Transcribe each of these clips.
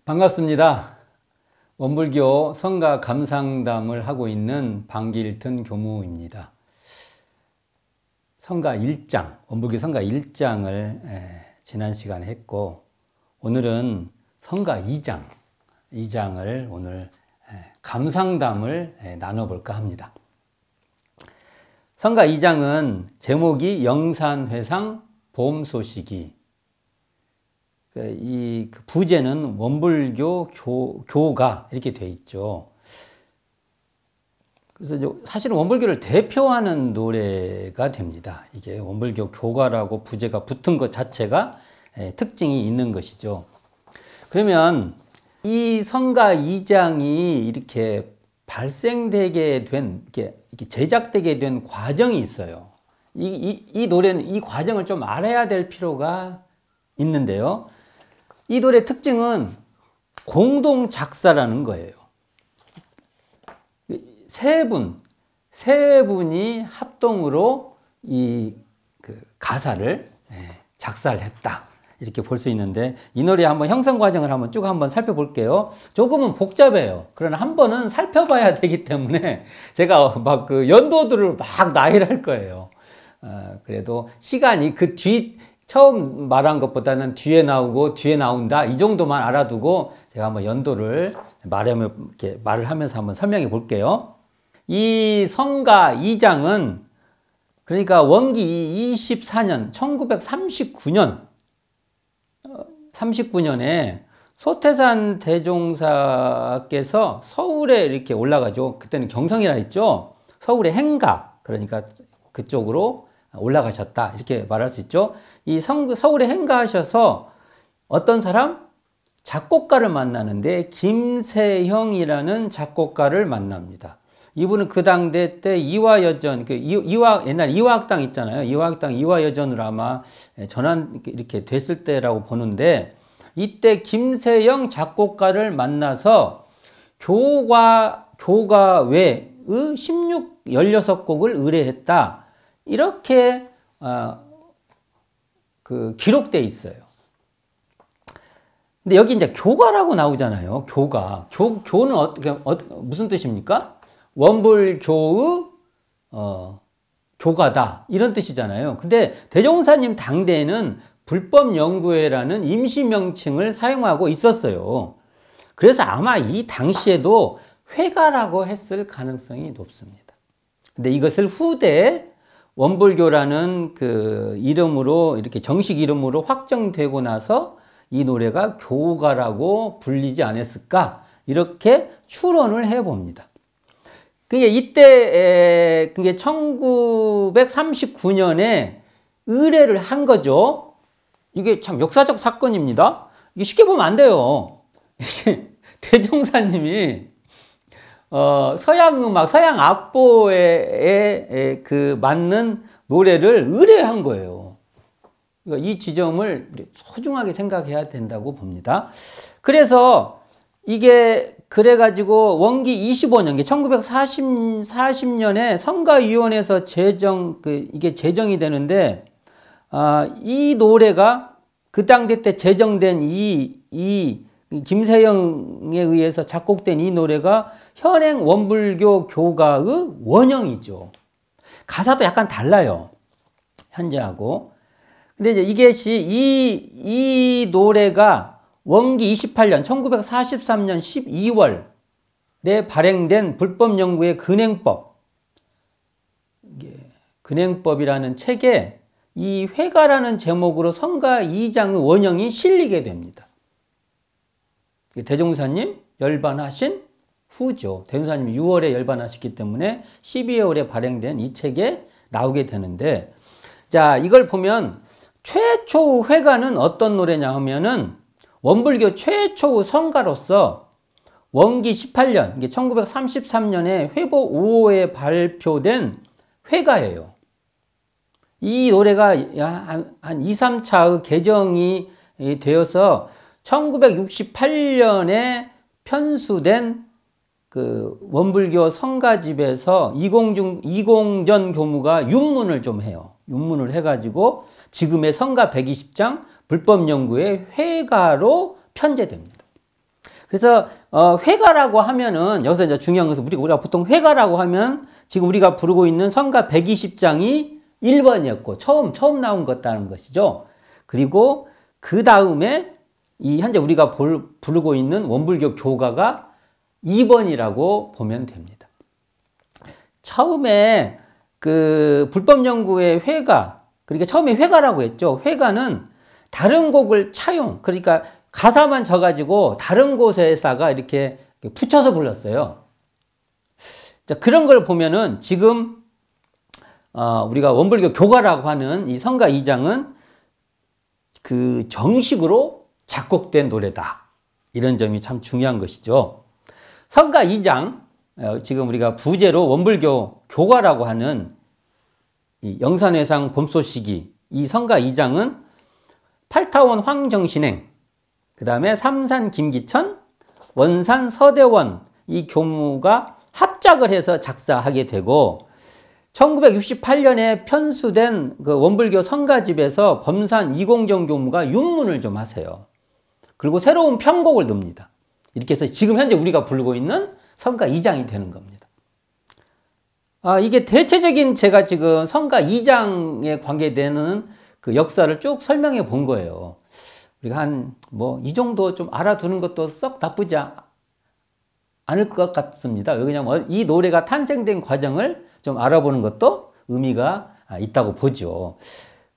반갑습니다. 원불교 성가 감상담을 하고 있는 방길튼 교무입니다. 성가 1장, 원불교 성가 1장을 지난 시간에 했고, 오늘은 성가 2장을 오늘 감상담을 나눠볼까 합니다. 성가 2장은 제목이 영산회상 봄소식이, 이 부제는 원불교 교가 이렇게 돼 있죠. 그래서 사실은 원불교를 대표하는 노래가 됩니다. 이게 원불교 교가라고 부제가 붙은 것 자체가 특징이 있는 것이죠. 그러면 이 성가 2장이 이렇게 발생되게 된, 이렇게 제작되게 된 과정이 있어요. 이 노래는 이 과정을 좀 알아야 될 필요가 있는데요. 이 노래 특징은 공동 작사라는 거예요. 세 분이 합동으로 이 가사를 작사를 했다. 이렇게 볼 수 있는데, 이 노래 한번 형성 과정을 쭉 살펴볼게요. 조금은 복잡해요. 그러나 한 번은 살펴봐야 되기 때문에 제가 막 연도들을 막 나열할 거예요. 그래도 시간이 처음 말한 것보다는 뒤에 나오고 뒤에 나온다 이 정도만 알아두고 제가 한번 연도를 말을 하면서 한번 설명해 볼게요. 이 성가 2장은 그러니까 원기 24년 1939년에 소태산 대종사께서 서울에 이렇게 올라가죠. 그때는 경성이라 했죠. 서울의 행가, 그러니까 그쪽으로 올라가셨다 이렇게 말할 수 있죠. 이 서울에 행가하셔서 어떤 사람? 작곡가를 만나는데 김세형이라는 작곡가를 만납니다. 이분은 그 당대 때 이화여전, 옛날 이화학당 있잖아요. 이화학당 이화여전으로 아마 전환 이렇게 됐을 때라고 보는데, 이때 김세형 작곡가를 만나서 교가 외의 16곡을 의뢰했다. 이렇게 기록되어 있어요. 근데 여기 이제 교가라고 나오잖아요. 교는 무슨 뜻입니까? 원불교의 교가다 이런 뜻이잖아요. 근데 대종사님 당대에는 불법연구회라는 임시 명칭을 사용하고 있었어요. 그래서 아마 이 당시에도 회가라고 했을 가능성이 높습니다. 근데 이것을 후대 원불교라는 이름으로, 이렇게 정식 이름으로 확정되고 나서 이 노래가 교가라고 불리지 않았을까, 이렇게 추론을 해 봅니다. 이때 1939년에 의뢰를 한 거죠. 이게 참 역사적 사건입니다. 이게 쉽게 보면 안 돼요. 대종사님이 서양 음악, 서양 악보에 맞는 노래를 의뢰한 거예요. 이 지점을 소중하게 생각해야 된다고 봅니다. 그래서 이게 그래가지고 원기 25년, 1940년에 성가위원회에서 이게 제정이 되는데, 이 노래가 그 당대 때 제정된 김세형에 의해서 작곡된 이 노래가 현행 원불교 교가의 원형이죠. 가사도 약간 달라요. 현재하고. 근데 이제 이 노래가 원기 28년 1943년 12월에 발행된 불법연구의 근행법이라는 책에 이 회가라는 제목으로 성가 2장의 원형이 실리게 됩니다. 대종사님 열반하신 후죠. 대종사님이 6월에 열반하셨기 때문에 12월에 발행된 이 책에 나오게 되는데, 자, 이걸 보면 최초 회가는 어떤 노래냐 하면은 원불교 최초 성가로서 원기 18년, 1933년에 회보 5호에 발표된 회가예요. 이 노래가 한 2, 3차의 개정이 되어서 1968년에 편수된 원불교 성가집에서 이공전 교무가 윤문을 좀 해요. 윤문을 해가지고 지금의 성가 120장 불법연구의 회가로 편제됩니다. 그래서 회가라고 하면은 여기서 이제 중요한 것은 우리가 보통 회가라고 하면 지금 우리가 부르고 있는 성가 120장이 1번이었고 처음 나온 것다는 것이죠. 그리고 그 다음에 이 현재 우리가 부르고 있는 원불교 교가가 2번이라고 보면 됩니다. 처음에 그 불법연구의 회가, 그러니까 처음에 회가라고 했죠. 회가는 다른 곡을 차용, 그러니까 가사만 져가지고 다른 곳에다가 이렇게 붙여서 불렀어요. 자, 그런 걸 보면은 지금 우리가 원불교 교가라고 하는 이 성가 2장은 그 정식으로 작곡된 노래다. 이런 점이 참 중요한 것이죠. 성가 2장, 지금 우리가 부제로 원불교 교가라고 하는 이 영산회상 봄소식이, 이 성가 2장은 팔타원 황정신행, 그 다음에 삼산 김기천, 원산 서대원 이 교무가 합작을 해서 작사하게 되고 1968년에 편수된 그 원불교 성가집에서 범산 이공정 교무가 윤문을 좀 하세요. 그리고 새로운 편곡을 넣습니다. 이렇게 해서 지금 현재 우리가 부르고 있는 성가 2장이 되는 겁니다. 이게 대체적인 제가 지금 성가 2장에 관계되는 그 역사를 쭉 설명해 본 거예요. 우리가 이 정도 좀 알아두는 것도 썩 나쁘지 않을 것 같습니다. 왜냐하면 이 노래가 탄생된 과정을 좀 알아보는 것도 의미가 있다고 보죠.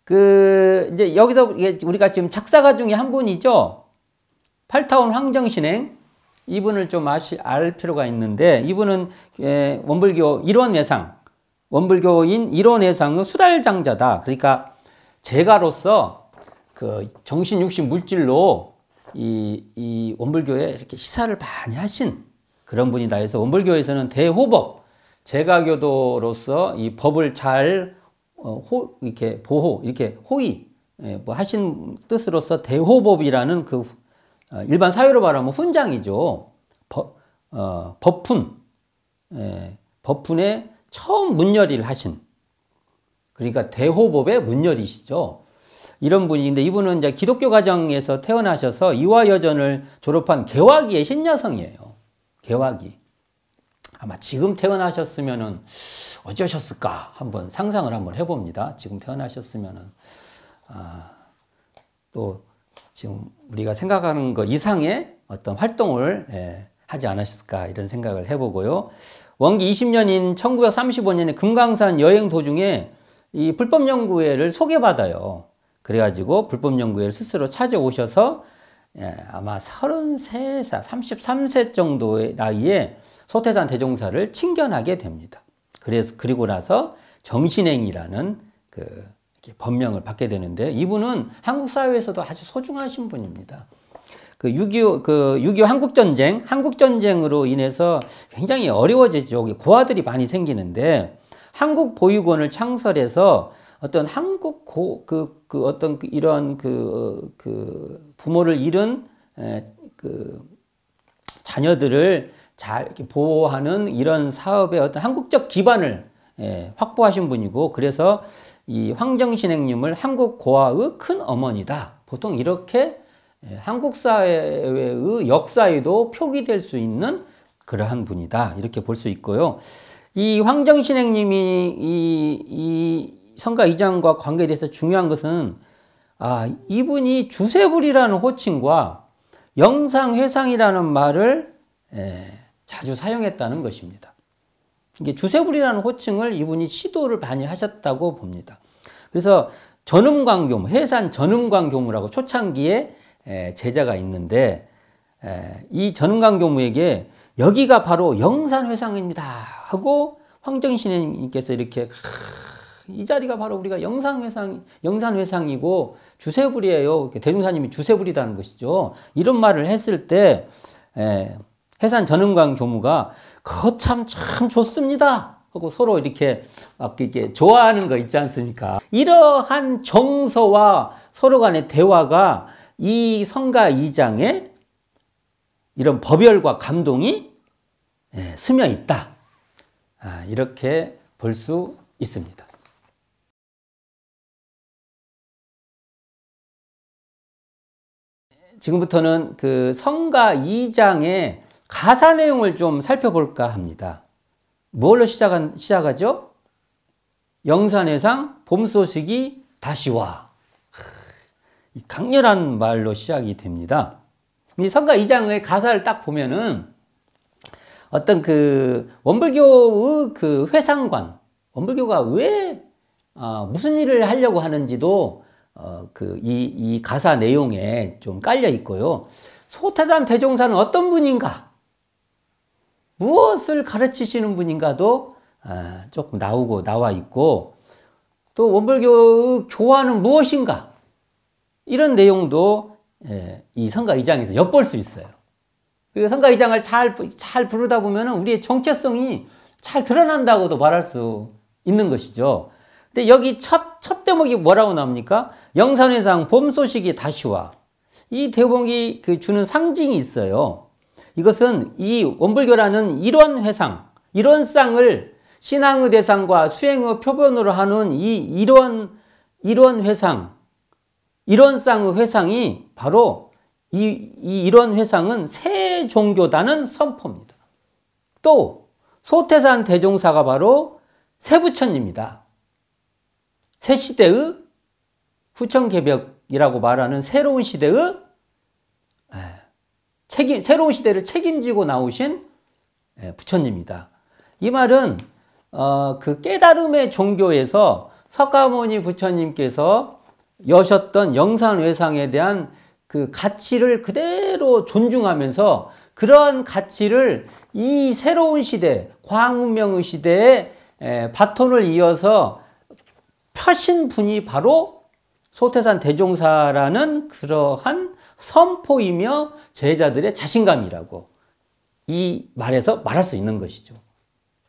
이제 여기서 우리가 지금 작사가 중에 한 분이죠. 팔타원 황정신행. 이분을 좀 알 필요가 있는데, 이분은 원불교 일원회상, 원불교인 일원회상의 수달장자다. 그러니까 제가로서 그 정신, 육신, 물질로 이 원불교에 이렇게 시사를 많이 하신 그런 분이다 해서 원불교에서는 대호법, 제가교도로서 이 법을 잘 이렇게 보호, 이렇게 호의 하신 뜻으로서 대호법이라는 그 일반 사회로 말하면 훈장이죠. 법훈, 법훈에 처음 문열이를 하신, 그러니까 대호법의 문열이시죠. 이런 분인데, 이분은 이제 기독교 가정에서 태어나셔서 이화여전을 졸업한 개화기의 신여성이에요. 개화기. 아마 지금 태어나셨으면은 어쩌셨을까 한번 상상을 한번 해봅니다. 지금 태어나셨으면은 또 지금 우리가 생각하는 것 이상의 어떤 활동을 하지 않으셨을까 이런 생각을 해보고요. 원기 20년인 1935년에 금강산 여행 도중에 이 불법연구회를 소개받아요. 그래가지고 불법연구회를 스스로 찾아오셔서 아마 33살, 33세 정도의 나이에 소태산 대종사를 친견하게 됩니다. 그리고 나서 정신행이라는 이렇게 법명을 받게 되는데, 이분은 한국 사회에서도 아주 소중하신 분입니다. 6.25 한국전쟁으로 인해서 굉장히 어려워졌죠. 고아들이 많이 생기는데, 한국 보육원을 창설해서 어떤 한국 이런 부모를 잃은 자녀들을 잘 이렇게 보호하는 이런 사업의 어떤 한국적 기반을 확보하신 분이고, 그래서 이 황정신행님을 한국 고아의 큰 어머니다. 보통 이렇게 한국 사회의 역사에도 표기될 수 있는 그러한 분이다. 이렇게 볼 수 있고요. 이 황정신행님이 이 성가 2장과 관계돼서 중요한 것은 이분이 주세불이라는 호칭과 영상회상이라는 말을 자주 사용했다는 것입니다. 이게 주세불이라는 호칭을 이분이 시도를 많이 하셨다고 봅니다. 그래서 전음광교무, 해산 전음광교무라고 초창기에 제자가 있는데, 이 전음광교무에게 여기가 바로 영산회상입니다 하고 황정신님께서 이렇게 이 자리가 바로 우리가 영산회상이고 주세불이에요. 대종사님이 주세불이라는 것이죠. 이런 말을 했을 때 해산 전음광 교무가 참 좋습니다 하고 서로 이렇게 좋아하는 거 있지 않습니까? 이러한 정서와 서로 간의 대화가 이 성가 2장에 이런 법열과 감동이 스며 있다. 이렇게 볼 수 있습니다. 지금부터는 그 성가 2장의 가사 내용을 좀 살펴볼까 합니다. 무엇로 시작하죠? 영산회상 봄 소식이 다시 와. 강렬한 말로 시작이 됩니다. 이 성가 2장의 가사를 딱 보면은 어떤 그 원불교의 그 회상관, 원불교가 왜 무슨 일을 하려고 하는지도 이 가사 내용에 좀 깔려 있고요. 소태산 대종사는 어떤 분인가, 무엇을 가르치시는 분인가도 조금 나와 있고, 또 원불교의 교화는 무엇인가, 이런 내용도 이 성가 2장에서 엿볼 수 있어요. 그리고 성가 2장을 잘 부르다 보면 우리의 정체성이 잘 드러난다고도 말할 수 있는 것이죠. 근데 여기 첫 대목이 뭐라고 나옵니까? 영산회상 봄 소식이 다시 와. 이 대목이 주는 상징이 있어요. 이것은 이 원불교라는 이런 회상, 이런 쌍을 신앙의 대상과 수행의 표본으로 하는 이런 회상, 이런 쌍의 회상이 바로 이런 회상은 새 종교다는 선포입니다. 또 소태산 대종사가 바로 새 부처님입니다. 새 시대의 후천개벽이라고 말하는 새로운 시대의 새로운 시대를 책임지고 나오신 부처님이다. 이 말은 그 깨달음의 종교에서 석가모니 부처님께서 여셨던 영산회상에 대한 그 가치를 그대로 존중하면서 그러한 가치를 이 새로운 시대, 과학문명의 시대에 바톤을 이어서 펴신 분이 바로 소태산 대종사라는 그러한 선포이며 제자들의 자신감이라고 이 말에서 말할 수 있는 것이죠.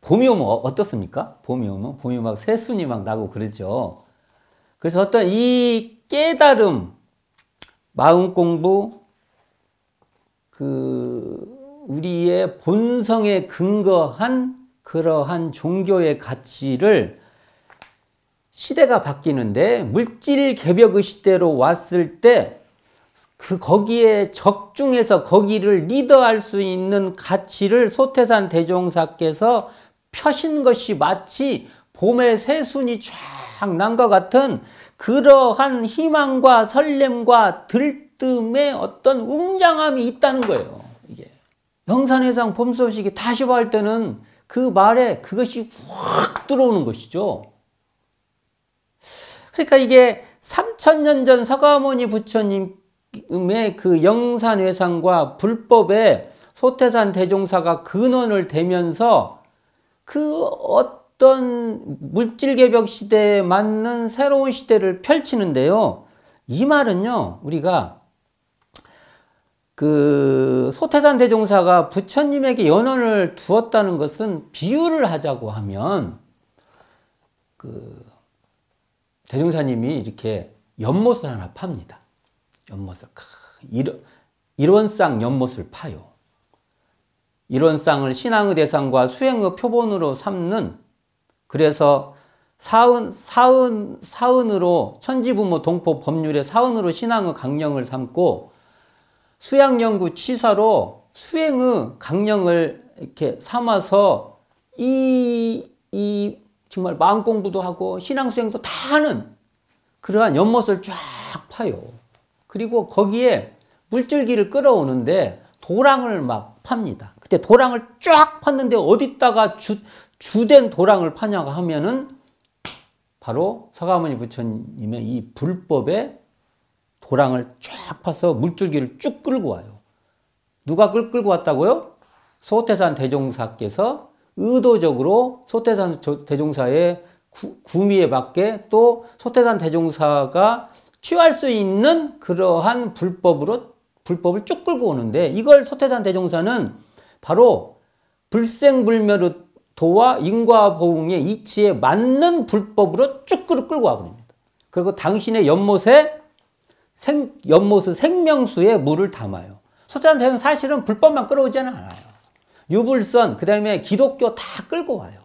봄이 오면 어떻습니까? 봄이 오면 막 새순이 막 나고 그러죠. 그래서 어떤 이 깨달음, 마음 공부, 우리의 본성에 근거한 그러한 종교의 가치를 시대가 바뀌는데 물질 개벽의 시대로 왔을 때 거기에 적중해서 거기를 리더할 수 있는 가치를 소태산 대종사께서 펴신 것이 마치 봄의 새순이 쫙 난 것 같은 그러한 희망과 설렘과 들뜸의 어떤 웅장함이 있다는 거예요. 이게 영산회상 봄 소식이 다시 와 할 때는 그 말에 그것이 확 들어오는 것이죠. 그러니까 이게 3000년 전 석가모니 부처님의 그 영산회상과 불법에 소태산 대종사가 근원을 대면서 그 어떤 물질개벽 시대에 맞는 새로운 시대를 펼치는데요. 이 말은요, 우리가 그 소태산 대종사가 부처님에게 연원을 두었다는 것은 비유를 하자고 하면 대종사님이 이렇게 연못을 하나 팝니다. 연못을 일원쌍 연못을 파요. 일원쌍을 신앙의 대상과 수행의 표본으로 삼는, 그래서 사은으로 천지부모 동포 법률의 사은으로 신앙의 강령을 삼고 수양연구 취사로 수행의 강령을 이렇게 삼아서 정말 마음 공부도 하고 신앙 수행도 다 하는 그러한 연못을 쫙 파요. 그리고 거기에 물줄기를 끌어오는데 도랑을 막 팝니다. 그때 도랑을 쫙 팠는데 어디다가 주된 도랑을 파냐고 하면은 바로 석가모니 부처님의 이 불법에 도랑을 쫙 파서 물줄기를 쭉 끌고 와요. 누가 끌고 왔다고요? 소태산 대종사께서 의도적으로 소태산 대종사의 구미에 맞게 또 소태산 대종사가 취할 수 있는 그러한 불법을 쭉 끌고 오는데, 이걸 소태산 대종사는 바로 불생불멸의 도와 인과보응의 이치에 맞는 불법으로 쭉 끌고 와버립니다. 그리고 당신의 연못의 생명수에 물을 담아요. 소태산 대종사는 사실은 불법만 끌어오지는 않아요. 유불선, 그 다음에 기독교 다 끌고 와요.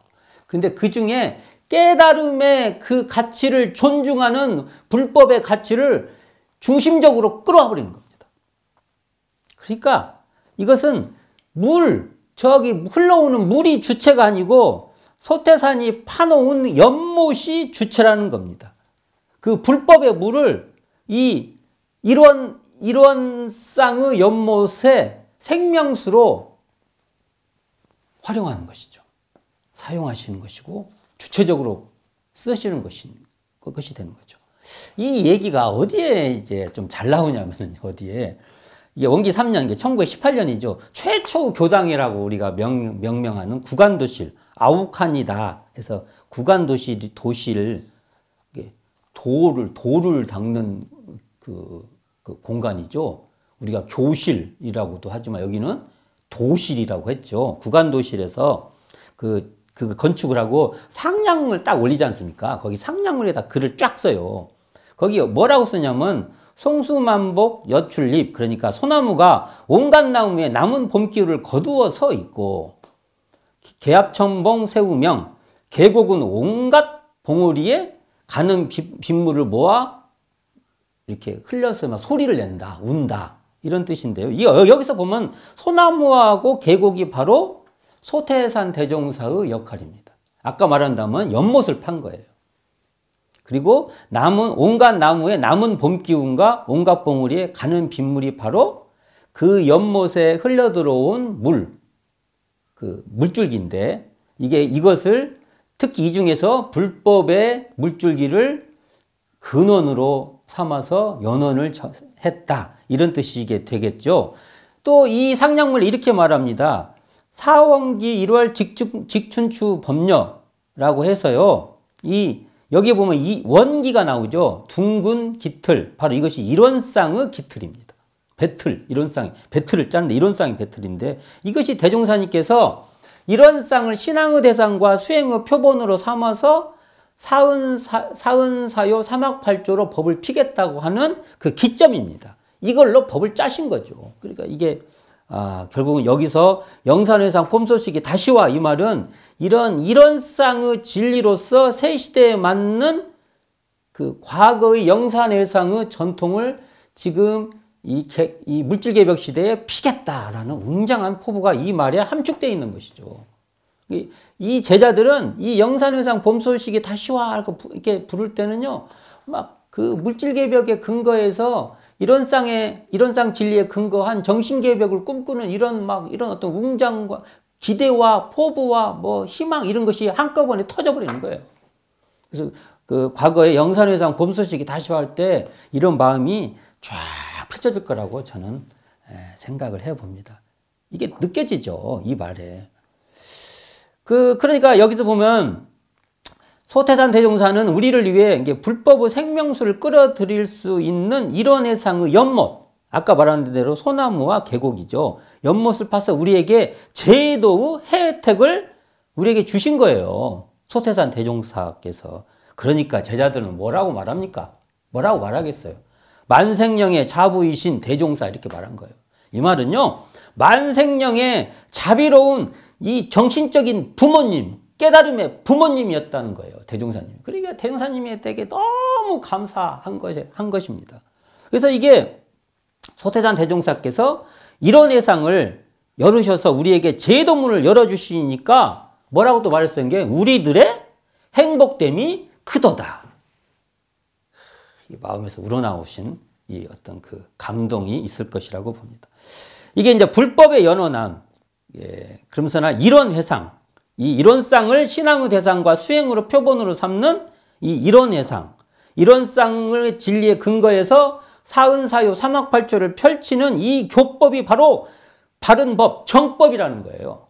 근데 그 중에 깨달음의 그 가치를 존중하는 불법의 가치를 중심적으로 끌어와 버리는 겁니다. 그러니까 이것은 저기 흘러오는 물이 주체가 아니고 소태산이 파놓은 연못이 주체라는 겁니다. 그 불법의 물을 이런 쌍의 연못의 생명수로 활용하는 것이죠. 사용하시는 것이고 주체적으로 쓰시는 것이 되는 거죠. 이 얘기가 어디에 이제 좀 잘 나오냐면은 어디에 이게 원기 3년, 이게 1918년이죠. 최초 교당이라고 우리가 명명하는 구간도실 아우칸이다 해서 구간도실 도시를 돌을 닦는 그 공간이죠. 우리가 교실이라고도 하지만 여기는 도실이라고 했죠. 구간도실에서 그 건축을 하고 상량을 딱 올리지 않습니까? 거기 상량물에다 글을 쫙 써요. 거기 뭐라고 쓰냐면 송수만복 여출잎, 그러니까 소나무가 온갖 나무에 남은 봄기울을 거두어 서 있고, 계합천봉 새우명, 계곡은 온갖 봉우리에 가는 빗물을 모아 이렇게 흘려서 막 소리를 낸다, 운다, 이런 뜻인데요. 여기서 보면 소나무하고 계곡이 바로 소태산 대종사의 역할입니다. 아까 말한다면 연못을 판 거예요. 그리고 온갖 나무에 남은 봄 기운과 온갖 봉우리에 가는 빗물이 바로 그 연못에 흘러 들어온 물줄기인데, 이것을 특히 이 중에서 불법의 물줄기를 근원으로 삼아서 연원을 했다, 이런 뜻이 되겠죠. 또 이 상량물 이렇게 말합니다. 사원기 1월 직춘추 법녀라고 해서요. 여기 보면 이 원기가 나오죠. 둥근 깃틀. 바로 이것이 일원쌍의 깃틀입니다. 배틀을 짜는데 일원쌍이 배틀인데, 이것이 대종사님께서 일원쌍을 신앙의 대상과 수행의 표본으로 삼아서 사은사요 사막팔조로 법을 피겠다고 하는 그 기점입니다. 이걸로 법을 짜신 거죠. 그러니까 이게 결국은 여기서 영산회상 폼소식이 다시와, 이 말은 이런 일원쌍의 진리로서 새 시대에 맞는 그 과거의 영산회상의 전통을 지금 이 물질개벽 시대에 피겠다라는 웅장한 포부가 이 말에 함축되어 있는 것이죠. 이 제자들은 이 영산회상 봄소식이 다시와 이렇게 부를 때는요, 막 그 물질개벽의 근거에서 일원상 진리에 근거한 정신개벽을 꿈꾸는 이런 어떤 웅장과 기대와 포부와 희망, 이런 것이 한꺼번에 터져버리는 거예요. 그래서 그 과거에 영산회상 봄소식이 다시와 할 때 이런 마음이 쫙 펼쳐질 거라고 저는 생각을 해봅니다. 이게 느껴지죠, 이 말에. 그러니까 여기서 보면 소태산 대종사는 우리를 위해 불법의 생명수를 끌어들일 수 있는 일원회상의 연못, 아까 말한 대로 소나무와 계곡이죠. 연못을 파서 우리에게 제도의 혜택을 우리에게 주신 거예요. 소태산 대종사께서. 그러니까 제자들은 뭐라고 말합니까? 뭐라고 말하겠어요? 만생령의 자부이신 대종사, 이렇게 말한 거예요. 이 말은요, 만생령의 자비로운 이 정신적인 부모님, 깨달음의 부모님이었다는 거예요, 대종사님. 그러니까 대종사님에게 너무 감사한 것입니다. 그래서 이게 소태산 대종사께서 이런 회상을 열으셔서 우리에게 제도문을 열어주시니까 뭐라고 또 말했어요? 게 우리들의 행복됨이 크도다. 이 마음에서 우러나오신 이 어떤 그 감동이 있을 것이라고 봅니다. 이게 이제 불법의 연원함, 그러면서나 이런 회상, 이 일원상을 신앙의 대상과 수행으로 표본으로 삼는 이 일원회상, 일원상을 진리의 근거에서 사은사요 사막팔조를 펼치는 이 교법이 바로 바른 법, 정법이라는 거예요.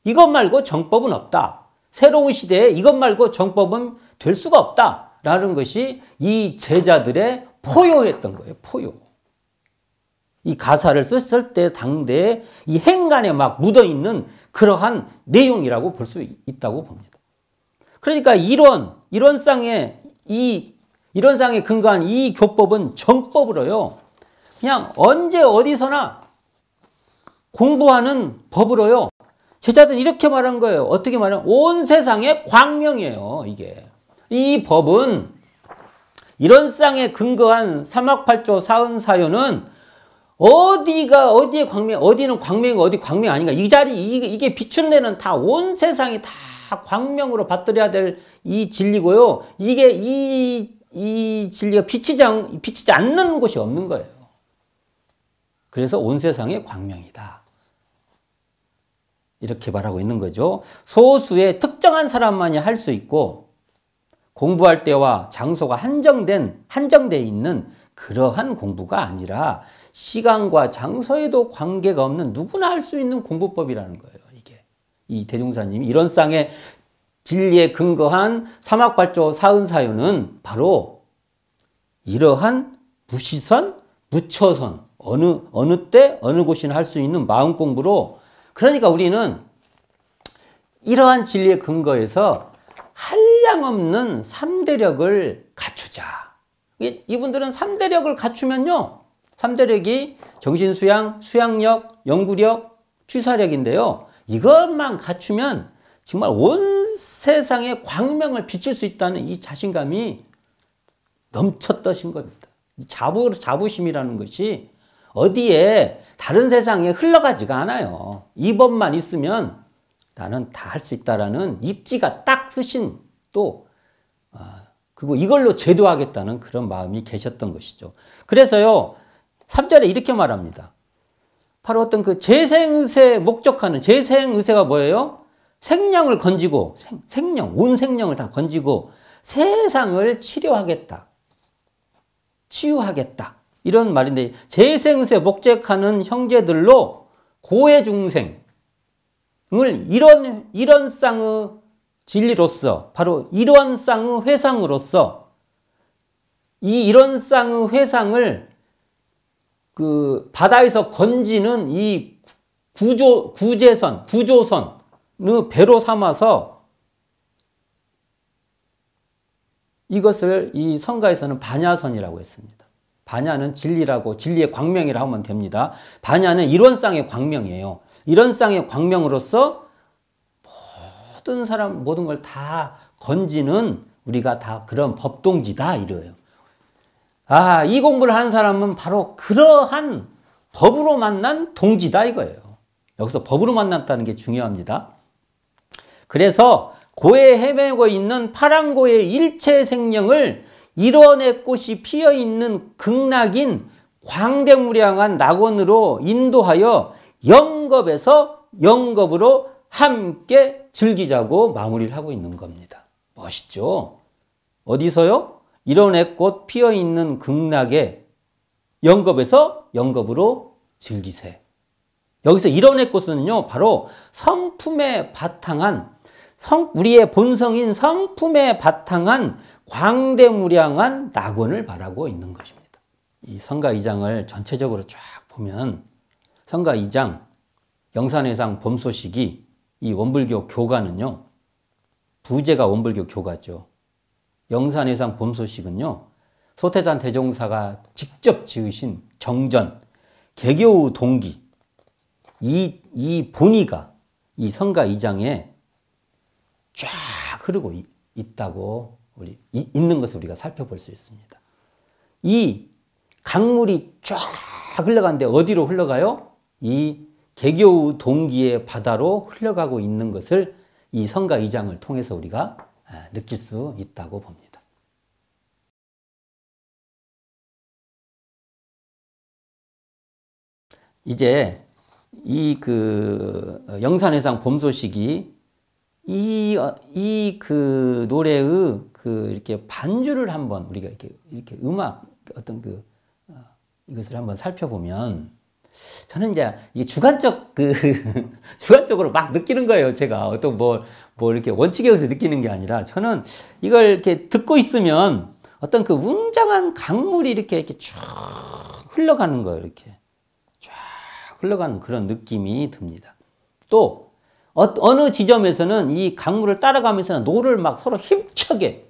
이것 말고 정법은 없다. 새로운 시대에 이것 말고 정법은 될 수가 없다라는 것이 이 제자들의 포효였던 거예요, 포효. 이 가사를 썼을 때 당대에 이 행간에 막 묻어있는 그러한 내용이라고 볼 수 있다고 봅니다. 그러니까 일원상에 근거한 이 교법은 정법으로요, 그냥 언제 어디서나 공부하는 법으로요, 제자들은 이렇게 말한 거예요. 어떻게 말하면 온 세상의 광명이에요, 이게. 이 법은 일원상에 근거한 사막팔조 사은사요는 어디에 광명, 어디는 광명이고 어디 광명 아닌가. 이 자리, 이게 비춘 데는 다 온 세상이 다 광명으로 받들여야 될 이 진리고요. 이 진리가 비치지 않는 곳이 없는 거예요. 그래서 온 세상의 광명이다. 이렇게 말하고 있는 거죠. 소수의 특정한 사람만이 할 수 있고 공부할 때와 장소가 한정되어 있는 그러한 공부가 아니라 시간과 장소에도 관계가 없는 누구나 할 수 있는 공부법이라는 거예요. 이게 이 대종사님이 이런 쌍의 진리에 근거한 사막발조 사은사요는 바로 이러한 무시선, 무처선 어느 때 어느 곳이나 할 수 있는 마음 공부로, 그러니까 우리는 이러한 진리에 근거해서 한량없는 3대력을 갖추자. 이분들은 3대력을 갖추면요, 3대력이 정신수양, 수양력, 연구력, 취사력인데요. 이것만 갖추면 정말 온 세상에 광명을 비출 수 있다는 이 자신감이 넘쳐떠신 겁니다. 자부심이라는 것이 어디에 다른 세상에 흘러가지가 않아요. 이 법만 있으면 나는 다 할 수 있다라는 입지가 딱 쓰신, 또 그리고 이걸로 제도하겠다는 그런 마음이 계셨던 것이죠. 그래서요 3절에 이렇게 말합니다. 바로 어떤 그 재생의세 목적하는 재생의세가 뭐예요? 생명을 건지고 온 생명을 다 건지고 세상을 치료하겠다, 치유하겠다, 이런 말인데, 재생의세 목적하는 형제들로 고해 중생을 이런 쌍의 진리로서, 바로 이러한 쌍의 회상으로서 이런 쌍의 회상을 그 바다에서 건지는 이 구조선의 배로 삼아서 이것을 이 성가에서는 반야선이라고 했습니다. 반야는 진리라고, 진리의 광명이라 하면 됩니다. 반야는 이론상의 광명이에요. 이론상의 광명으로서 모든 걸 다 건지는 우리가 다 그런 법동지다 이래요. 이 공부를 하는 사람은 바로 그러한 법으로 만난 동지다 이거예요. 여기서 법으로 만났다는 게 중요합니다. 그래서 고에 헤매고 있는 파랑고의 일체 생명을 이론의 꽃이 피어있는 극락인 광대무량한 낙원으로 인도하여 영겁에서 영겁으로 함께 즐기자고 마무리를 하고 있는 겁니다. 멋있죠? 어디서요? 이론의 꽃 피어있는 극락에 영겁에서 영겁으로 즐기세. 여기서 이론의 꽃은요, 바로 성품에 바탕한, 우리의 본성인 성품에 바탕한 광대무량한 낙원을 말하고 있는 것입니다. 이 성가 2장을 전체적으로 쫙 보면 성가 2장 영산회상 범소식이 이 원불교 교가는요, 부제가 원불교 교가죠. 영산회상 범소식은요, 소태산 대종사가 직접 지으신 정전, 개교우 동기, 이 본의가 이 성가 2장에 쫙 흐르고 있다고 있는 것을 우리가 살펴볼 수 있습니다. 이 강물이 쫙 흘러가는데 어디로 흘러가요? 이 개교우 동기의 바다로 흘러가고 있는 것을 이 성가 2장을 통해서 우리가 느낄 수 있다고 봅니다. 이제 이 영산회상 범소식이 이 노래의 이렇게 반주를 한번 우리가 이렇게 음악 이것을 한번 살펴보면, 저는 이제 이게 주관적으로 막 느끼는 거예요. 제가 어떤 뭐 이렇게 원칙에 의해서 느끼는 게 아니라, 저는 이걸 이렇게 듣고 있으면 어떤 그 웅장한 강물이 이렇게 쭉 흘러가는 거예요. 이렇게 쫙 흘러가는 그런 느낌이 듭니다. 또 어느 지점에서는 이 강물을 따라가면서 노를 막 서로 힘차게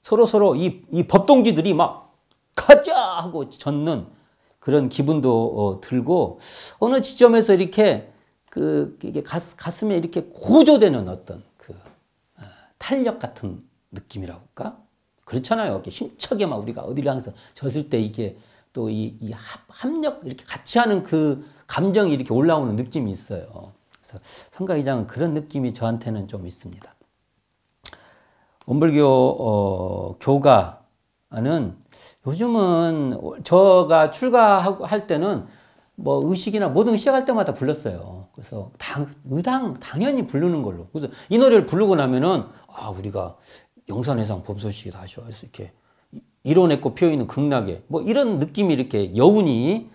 서로 이 법동지들이 막 가자 하고 젓는 그런 기분도 들고, 어느 지점에서 이게 가슴에 이렇게 고조되는 어떤 탄력 같은 느낌이라고 할까? 그렇잖아요. 이렇게 힘차게 막 우리가 어디를 향해서 졌을 때 이게 또 이 합력 이렇게 같이 하는 그 감정이 이렇게 올라오는 느낌이 있어요. 그래서 성가이장은 그런 느낌이 저한테는 좀 있습니다. 원불교 교가는 요즘은 제가 출가할 때는 뭐 의식이나 모든 거 시작할 때마다 불렀어요. 그래서 당연히 부르는 걸로. 그래서 이 노래를 부르고 나면은 우리가 영산해상 범소식이다 하셔. 그래서 이렇게 이뤄냈고 피어있는 극락에 뭐 이런 느낌이 이렇게 여운이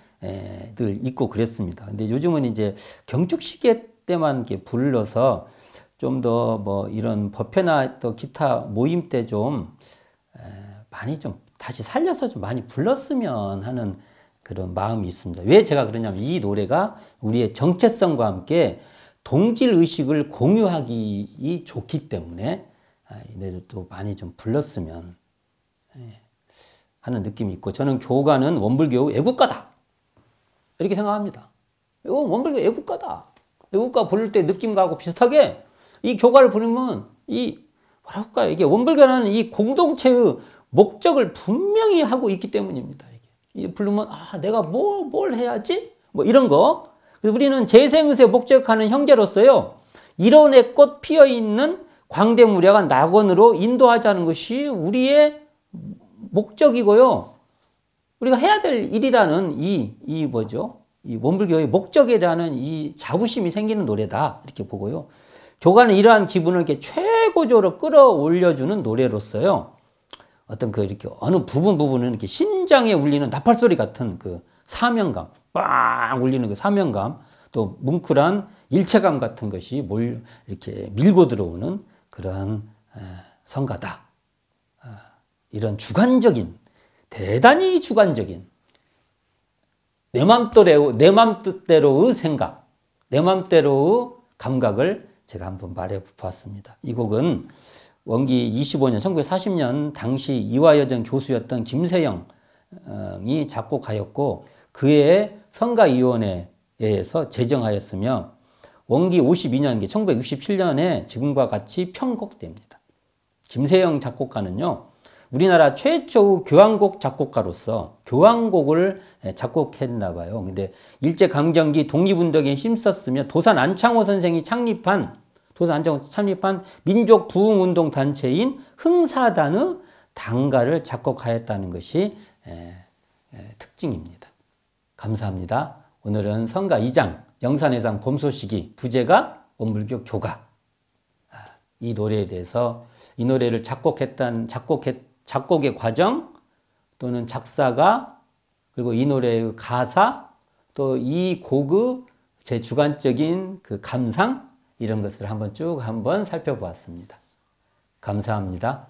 늘 있고 그랬습니다. 근데 요즘은 이제 경축시계 때만 이렇게 불러서 좀 더 뭐 이런 법회나 또 기타 모임 때 좀 많이 좀 다시 살려서 좀 많이 불렀으면 하는 그런 마음이 있습니다. 왜 제가 그러냐면 이 노래가 우리의 정체성과 함께 동질 의식을 공유하기 좋기 때문에 이 노래를 또 많이 좀 불렀으면 하는 느낌이 있고, 저는 교가는 원불교 애국가다 이렇게 생각합니다. 이건 원불교 애국가다. 애국가 부를 때 느낌하고 비슷하게 이 교가를 부르면 뭐랄까요, 이게 원불교라는 이 공동체의 목적을 분명히 하고 있기 때문입니다. 이게 부르면 내가 뭘 해야지? 뭐 이런 거. 그래서 우리는 재생의에 목적하는 형제로서요, 이론의 꽃 피어 있는 광대무량한 낙원으로 인도하자는 것이 우리의 목적이고요. 우리가 해야 될 일이라는 이 원불교의 목적이라는 이 자부심이 생기는 노래다 이렇게 보고요. 교가는 이러한 기분을 이렇게 최고조로 끌어올려주는 노래로서요, 어떤 이렇게 어느 부분은 이렇게 심장에 울리는 나팔소리 같은 그 사명감, 빵 울리는 그 사명감, 또 뭉클한 일체감 같은 것이 이렇게 밀고 들어오는 그러한 성가다. 이런 대단히 주관적인 내 맘대로의 생각, 내 맘대로의 감각을 제가 한번 말해 보았습니다. 이 곡은 원기 25년 1940년 당시 이화여정 교수였던 김세영이 작곡하였고, 그의 성가위원회에서 제정하였으며 원기 52년 1967년에 지금과 같이 편곡됩니다. 김세영 작곡가는요, 우리나라 최초의 교향곡 작곡가로서 교향곡을 작곡했나 봐요. 근데 일제강점기 독립운동에 힘썼으며 도산 안창호 선생이 창립한 민족 부흥운동 단체인 흥사단의 단가를 작곡하였다는 것이 특징입니다. 감사합니다. 오늘은 성가 2장 영산해상 범소식이, 부제가 원불교 교가, 이 노래에 대해서, 이 노래를 작곡의 과정, 또는 작사가, 그리고 이 노래의 가사, 또 이 곡의 제 주관적인 그 감상, 이런 것을 한번 살펴보았습니다. 감사합니다.